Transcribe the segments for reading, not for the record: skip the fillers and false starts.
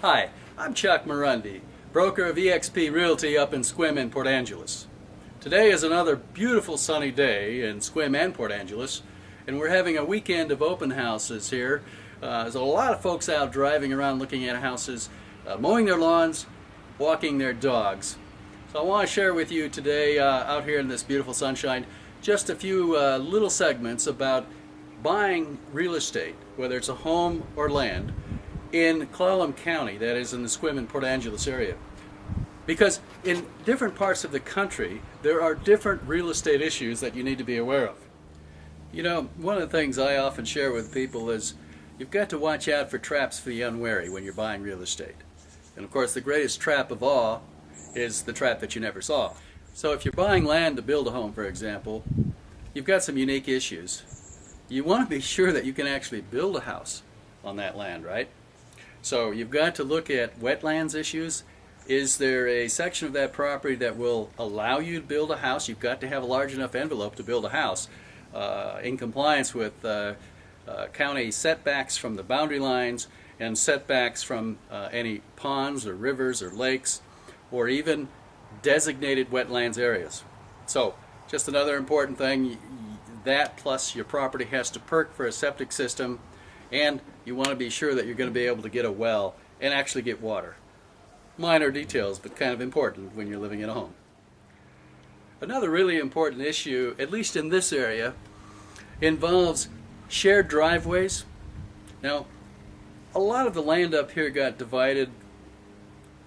Hi, I'm Chuck Marundi, broker of eXp Realty up in Sequim and Port Angeles. Today is another beautiful sunny day in Sequim and Port Angeles, and we're having a weekend of open houses here. There's a lot of folks out driving around looking at houses, mowing their lawns, walking their dogs. So I want to share with you today, out here in this beautiful sunshine, just a few little segments about buying real estate, whether it's a home or land, in Clallam County, that is in the Sequim and Port Angeles area. Because in different parts of the country, there are different real estate issues that you need to be aware of. You know, one of the things I often share with people is you've got to watch out for traps for the unwary when you're buying real estate. And of course, the greatest trap of all is the trap that you never saw. So if you're buying land to build a home, for example, you've got some unique issues. You want to be sure that you can actually build a house on that land, right? So you've got to look at wetlands issues. Is there a section of that property that will allow you to build a house? You've got to have a large enough envelope to build a house in compliance with county setbacks from the boundary lines and setbacks from any ponds or rivers or lakes or even designated wetlands areas. So just another important thing, that plus your property has to perk for a septic system, and you want to be sure that you're going to be able to get a well and actually get water. Minor details, but kind of important when you're living in a home. Another really important issue, at least in this area, involves shared driveways. Now, a lot of the land up here got divided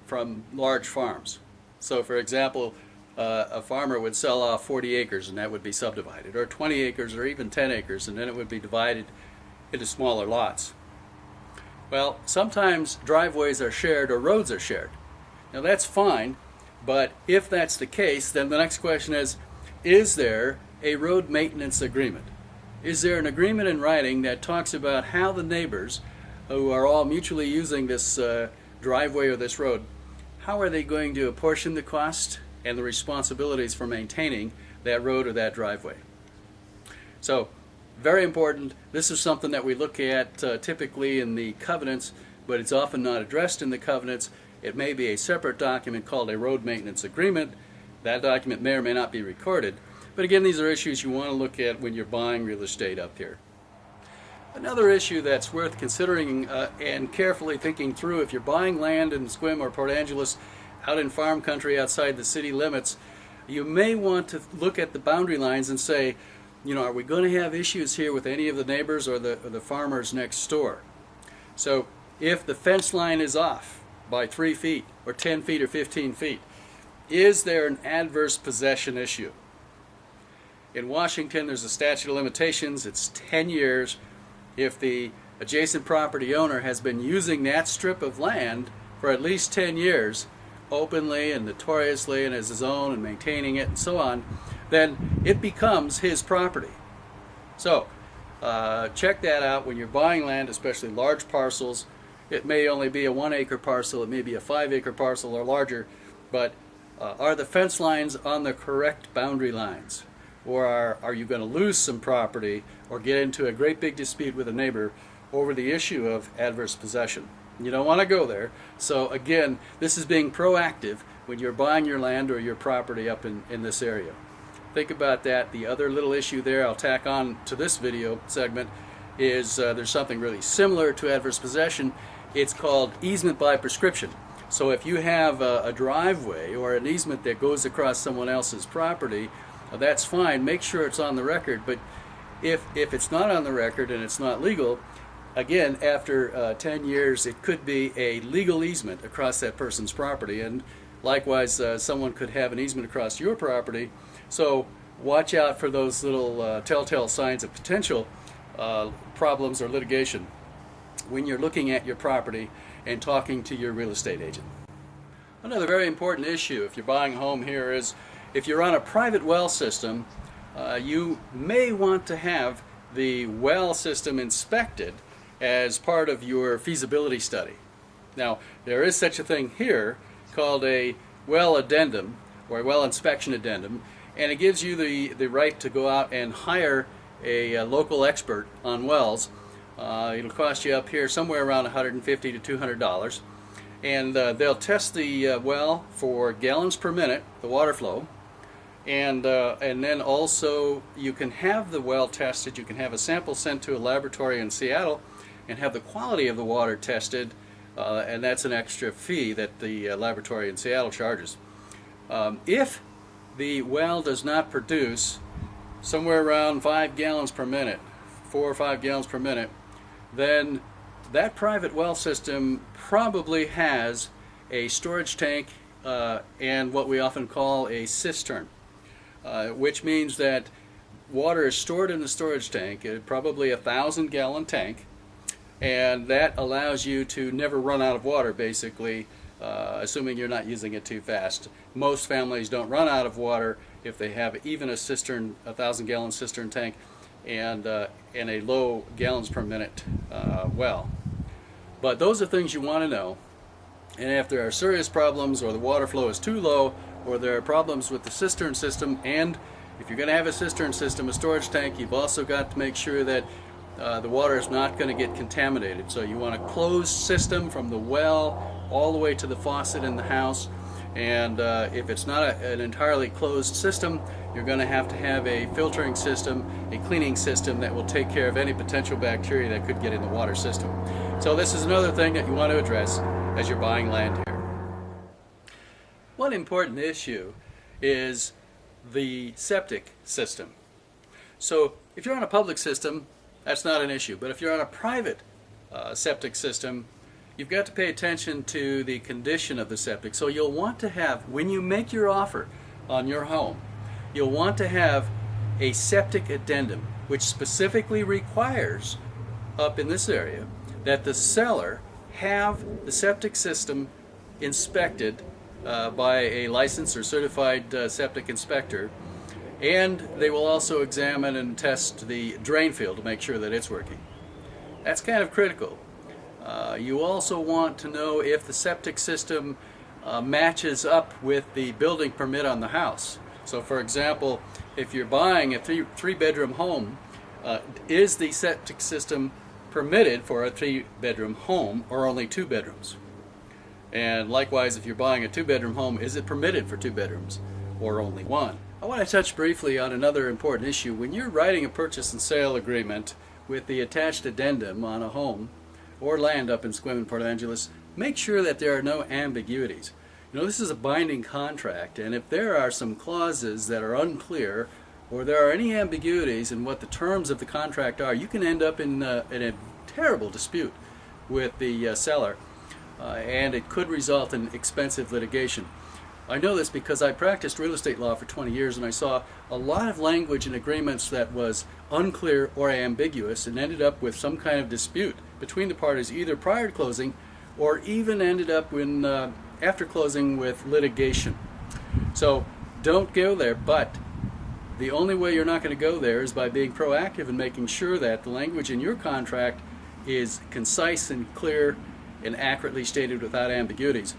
from large farms. So for example, a farmer would sell off 40 acres and that would be subdivided, or 20 acres or even 10 acres, and then it would be divided into smaller lots. Well, sometimes driveways are shared or roads are shared. Now that's fine, but if that's the case, then the next question is there a road maintenance agreement? Is there an agreement in writing that talks about how the neighbors who are all mutually using this driveway or this road, how are they going to apportion the cost and the responsibilities for maintaining that road or that driveway? So, very important. This is something that we look at typically in the covenants, but it's often not addressed in the covenants. It may be a separate document called a road maintenance agreement. That document may or may not be recorded. But again, these are issues you want to look at when you're buying real estate up here. Another issue that's worth considering and carefully thinking through, if you're buying land in Sequim or Port Angeles out in farm country outside the city limits, you may want to look at the boundary lines and say, you know, are we going to have issues here with any of the neighbors or the farmers next door? So if the fence line is off by 3 feet or 10 feet or 15 feet, is there an adverse possession issue? In Washington, there's a statute of limitations. It's 10 years. If the adjacent property owner has been using that strip of land for at least 10 years, openly and notoriously and as his own and maintaining it and so on, then it becomes his property. So check that out when you're buying land, especially large parcels. It may only be a 1 acre parcel, it may be a 5 acre parcel or larger, but are the fence lines on the correct boundary lines? Or are you going to lose some property or get into a great big dispute with a neighbor over the issue of adverse possession? You don't want to go there. So again, this is being proactive when you're buying your land or your property up in this area. Think about that. The other little issue there I'll tack on to this video segment is there's something really similar to adverse possession. It's called easement by prescription. So if you have a driveway or an easement that goes across someone else's property, that's fine. Make sure it's on the record. But if it's not on the record and it's not legal, again, after 10 years, it could be a legal easement across that person's property. And likewise, someone could have an easement across your property. So watch out for those little telltale signs of potential problems or litigation when you're looking at your property and talking to your real estate agent. Another very important issue if you're buying a home here is if you're on a private well system, you may want to have the well system inspected as part of your feasibility study. Now, there is such a thing here called a well addendum or a well inspection addendum, and it gives you the right to go out and hire a local expert on wells. It'll cost you up here somewhere around $150 to $200. and they'll test the well for gallons per minute, the water flow, and then also you can have the well tested. You can have a sample sent to a laboratory in Seattle and have the quality of the water tested, and that's an extra fee that the laboratory in Seattle charges. If the well does not produce somewhere around 5 gallons per minute, 4 or 5 gallons per minute, then that private well system probably has a storage tank and what we often call a cistern, which means that water is stored in the storage tank, probably a 1,000-gallon tank, and that allows you to never run out of water, basically, assuming you're not using it too fast. Most families don't run out of water if they have even a cistern, a 1,000-gallon cistern tank, and a low gallons per minute well. But those are things you want to know. And if there are serious problems, or the water flow is too low, or there are problems with the cistern system, and if you're going to have a cistern system, a storage tank, you've also got to make sure that the water is not going to get contaminated. So you want a closed system from the well all the way to the faucet in the house. And if it's not an entirely closed system, you're going to have a filtering system, a cleaning system that will take care of any potential bacteria that could get in the water system. So this is another thing that you want to address as you're buying land here. One important issue is the septic system. So if you're on a public system, that's not an issue. But if you're on a private septic system, you've got to pay attention to the condition of the septic. So you'll want to have, when you make your offer on your home, you'll want to have a septic addendum, which specifically requires, up in this area, that the seller have the septic system inspected by a licensed or certified septic inspector, and they will also examine and test the drain field to make sure that it's working. That's kind of critical. You also want to know if the septic system matches up with the building permit on the house. So for example, if you're buying a three-bedroom home, is the septic system permitted for a 3-bedroom home or only 2 bedrooms? And likewise, if you're buying a 2-bedroom home, is it permitted for 2 bedrooms or only 1? I want to touch briefly on another important issue. When you're writing a purchase and sale agreement with the attached addendum on a home or land up in Sequim and Port Angeles, make sure that there are no ambiguities. You know, this is a binding contract, and if there are some clauses that are unclear, or there are any ambiguities in what the terms of the contract are, you can end up in a terrible dispute with the seller, and it could result in expensive litigation. I know this because I practiced real estate law for 20 years, and I saw a lot of language in agreements that was unclear or ambiguous and ended up with some kind of dispute between the parties, either prior to closing or even ended up when after closing with litigation. So don't go there, but the only way you're not going to go there is by being proactive and making sure that the language in your contract is concise and clear and accurately stated without ambiguities.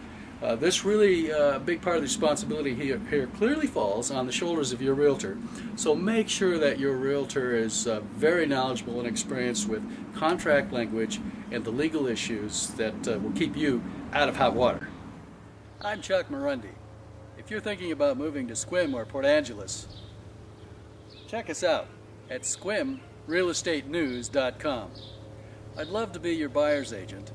This really big part of the responsibility here clearly falls on the shoulders of your realtor. So make sure that your realtor is very knowledgeable and experienced with contract language and the legal issues that will keep you out of hot water. I'm Chuck Marundi. If you're thinking about moving to Sequim or Port Angeles, check us out at sequimrealestatenews.com. I'd love to be your buyer's agent.